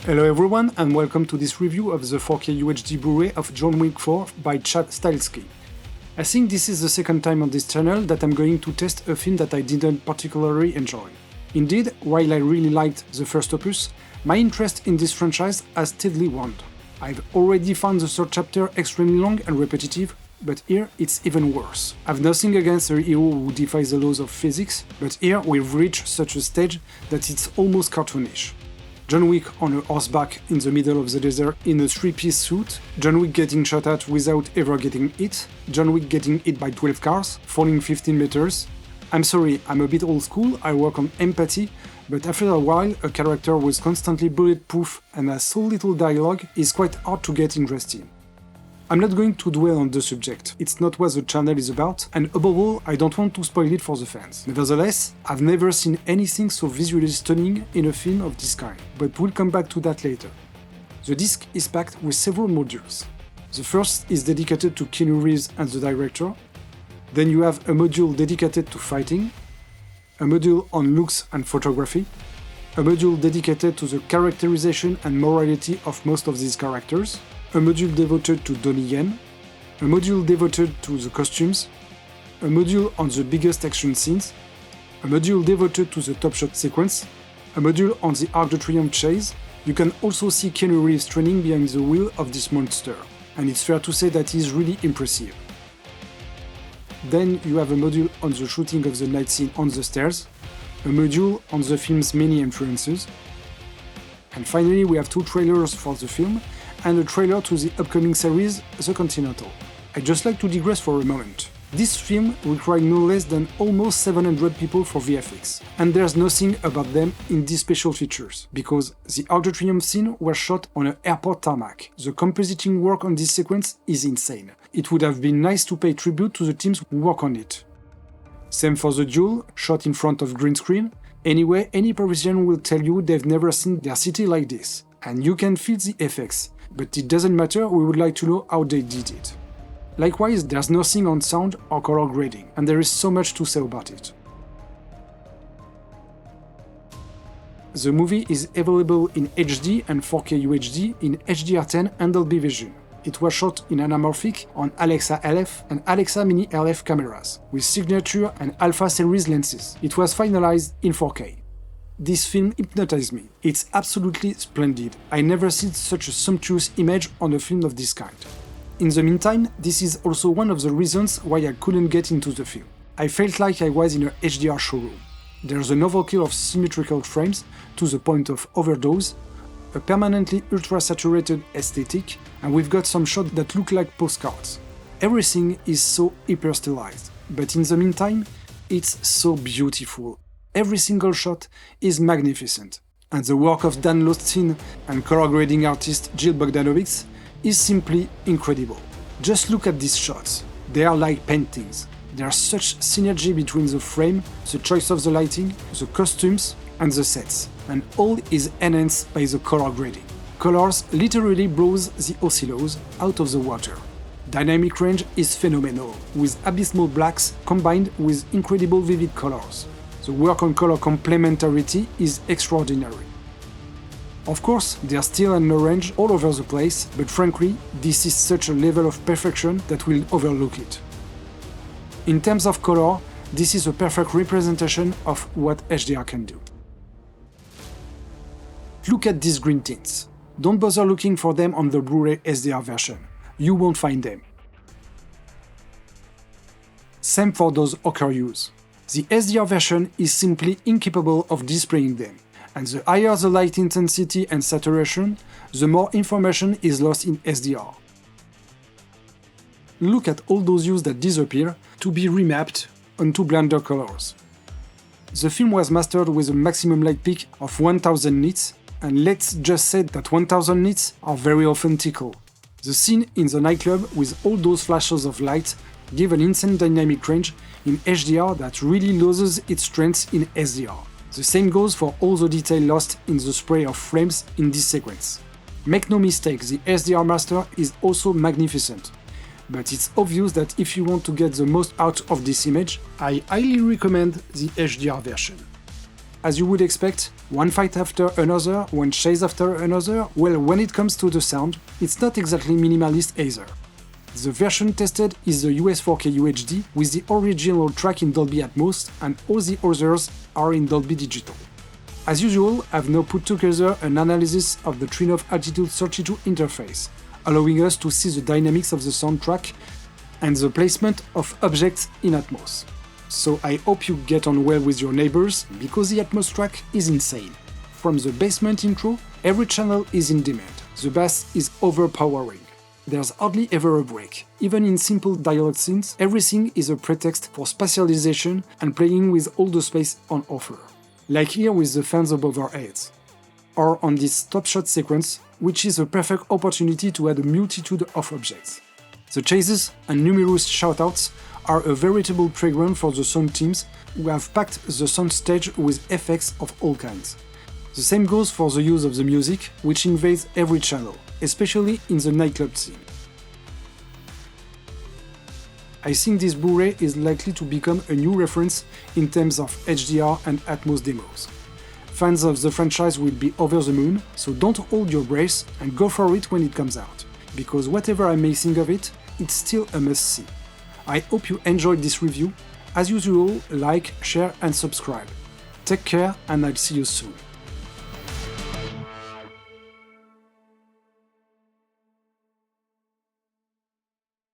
Hello everyone and welcome to this review of the 4K UHD Blu-ray of John Wick 4 by Chad Stahelski. I think this is the second time on this channel that I'm going to test a film that I didn't particularly enjoy. Indeed, while I really liked the first opus, my interest in this franchise has steadily waned. I've already found the third chapter extremely long and repetitive, but here it's even worse. I've nothing against a hero who defies the laws of physics, but here we've reached such a stage that it's almost cartoonish. John Wick on a horseback in the middle of the desert in a three-piece suit, John Wick getting shot at without ever getting hit, John Wick getting hit by 12 cars, falling 15 meters. I'm sorry, I'm a bit old school, I work on empathy, but after a while a character was constantly bulletproof and has so little dialogue is quite hard to get interested. I'm not going to dwell on the subject, it's not what the channel is about, and above all, I don't want to spoil it for the fans. Nevertheless, I've never seen anything so visually stunning in a film of this kind, but we'll come back to that later. The disc is packed with several modules. The first is dedicated to Keanu Reeves and the director, then you have a module dedicated to fighting, a module on looks and photography, a module dedicated to the characterization and morality of most of these characters, a module devoted to Donnie Yen, a module devoted to the costumes, a module on the biggest action scenes, a module devoted to the Top Shot sequence, a module on the Arc de Triomphe chase. You can also see Keanu Reeves training behind the wheel of this monster, and it's fair to say that he's really impressive. Then you have a module on the shooting of the night scene on the stairs, a module on the film's many influences, and finally we have two trailers for the film, and a trailer to the upcoming series, The Continental. I'd just like to digress for a moment. This film required no less than almost 700 people for VFX, and there's nothing about them in these special features, because the Arc de Triomphe scene was shot on an airport tarmac. The compositing work on this sequence is insane. It would have been nice to pay tribute to the teams who work on it. Same for the duel, shot in front of green screen. Anyway, any Parisian will tell you they've never seen their city like this, and you can feel the effects. But it doesn't matter, we would like to know how they did it. Likewise, there's nothing on sound or color grading, and there is so much to say about it. The movie is available in HD and 4K UHD in HDR10 and dolbyvision. It was shot in anamorphic on Alexa LF and Alexa Mini LF cameras, with signature and Alpha series lenses. It was finalized in 4K. This film hypnotized me. It's absolutely splendid. I never seen such a sumptuous image on a film of this kind. In the meantime, this is also one of the reasons why I couldn't get into the film. I felt like I was in an HDR showroom. There's an overkill of symmetrical frames to the point of overdose, a permanently ultra-saturated aesthetic, and we've got some shots that look like postcards. Everything is so hyper-stylized, but in the meantime, it's so beautiful. Every single shot is magnificent, and the work of Dan Lostin and color grading artist Jill Bogdanovic is simply incredible. Just look at these shots. They are like paintings. There's such synergy between the frame, the choice of the lighting, the costumes, and the sets, and all is enhanced by the color grading. Colors literally blows the oscillos out of the water. Dynamic range is phenomenal, with abysmal blacks combined with incredible vivid colors. The work on color complementarity is extraordinary. Of course, there's still an orange all over the place, but frankly, this is such a level of perfection that we'll overlook it. In terms of color, this is a perfect representation of what HDR can do. Look at these green tints. Don't bother looking for them on the Blu-ray SDR version. You won't find them. Same for those ochre hues. The SDR version is simply incapable of displaying them, and the higher the light intensity and saturation, the more information is lost in SDR. Look at all those hues that disappear to be remapped onto Blender colors. The film was mastered with a maximum light peak of 1000 nits, and let's just say that 1000 nits are very often tickle. The scene in the nightclub with all those flashes of light give an insane dynamic range in HDR that really loses its strength in SDR. The same goes for all the detail lost in the spray of frames in this sequence. Make no mistake, the SDR master is also magnificent, but it's obvious that if you want to get the most out of this image, I highly recommend the HDR version. As you would expect, one fight after another, one chase after another, well, when it comes to the sound, it's not exactly minimalist either. The version tested is the US 4K UHD with the original track in Dolby Atmos and all the others are in Dolby Digital. As usual, I've now put together an analysis of the Trinnov Altitude 32 interface, allowing us to see the dynamics of the soundtrack and the placement of objects in Atmos. So I hope you get on well with your neighbors, because the Atmos track is insane. From the basement intro, every channel is in demand. The bass is overpowering. There's hardly ever a break. Even in simple dialogue scenes, everything is a pretext for spatialization and playing with all the space on offer. Like here with the fans above our heads. Or on this top shot sequence, which is a perfect opportunity to add a multitude of objects. The chases and numerous shoutouts are a veritable playground for the sound teams who have packed the soundstage with effects of all kinds. The same goes for the use of the music, which invades every channel, especially in the nightclub scene. I think this Blu-ray is likely to become a new reference in terms of HDR and Atmos demos. Fans of the franchise will be over the moon, so don't hold your breath and go for it when it comes out, because whatever I may think of it, it's still a must-see. I hope you enjoyed this review. As usual, like, share and subscribe. Take care and I'll see you soon.